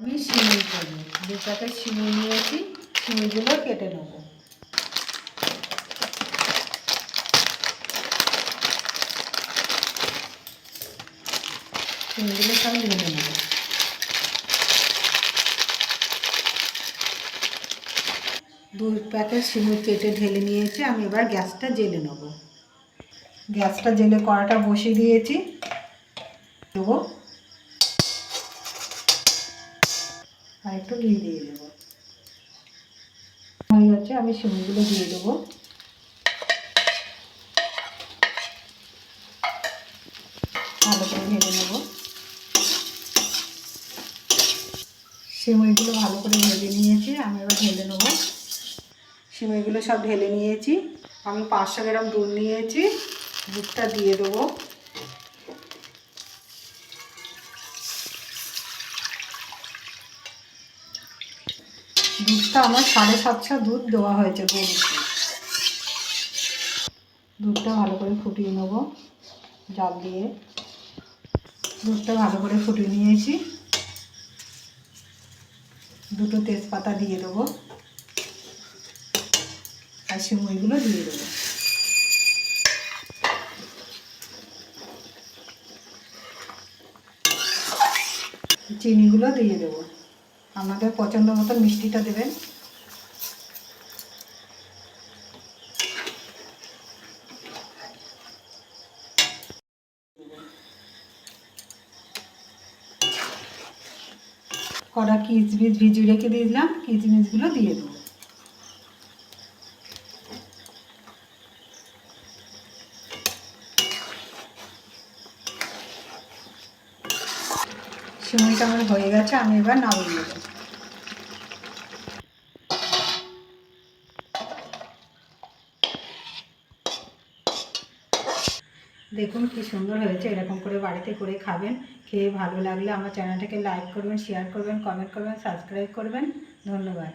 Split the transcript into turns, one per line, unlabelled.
আমি সিমুই করব, 2 প্যাকেট সিমুই নিয়েছি, সিমুইগুলো কেটে নেব। সিমুইগুলো সব ঢেলে নেব। দু প্যাকেট সিমুই কেটে ঢেলে নিয়েছি, আমি এবার গ্যাসটা জ্বেলে নেব। গ্যাসটা জ্বেলে কড়াটা বসিয়ে দিয়েছি, দেবো আর একটু ঘি দিয়ে দেবো। হয়ে যাচ্ছে, আমি সিমুইগুলো দিয়ে দেবো। ভালো করে ভেজে নেব। সিমুইগুলো ভালো করে ভেজে নিয়েছি, আমি এবার ঢেলে নেব। সিমুইগুলো সব ঢেলে নিয়েছি। আমি 500 গ্রাম দুধ নিয়েছি, দুধটা দিয়ে দেবো। দুধটা আমার 750 দুধ দেওয়া হয়েছে গরুকে। দুধটা ভালো করে ফুটিয়ে নেব জাল দিয়ে। দুধটা ভালো করে ফুটিয়ে নিয়েছি, দুটো তেজপাতা দিয়ে দেবো আর সিমুইগুলো দিয়ে দেবো। চিনিগুলো দিয়ে দেবো, আপনাদের পছন্দ মতো মিষ্টিটা দেবেন। কড়া কিশমিশ ভিজিয়ে রেখে দিয়েছিলাম, কিশমিশগুলো দিয়ে দেবো। সিমুইটা আমার হয়ে গেছে, আমি এবার নামিয়ে নেব। দেখুন কি সুন্দর হয়েছে, এরকম করে বাড়িতে করে খাবেন। খেয়ে ভালো লাগলে আমার চ্যানেলটাকে লাইক করবেন, শেয়ার করবেন, কমেন্ট করবেন, সাবস্ক্রাইব করবেন। ধন্যবাদ।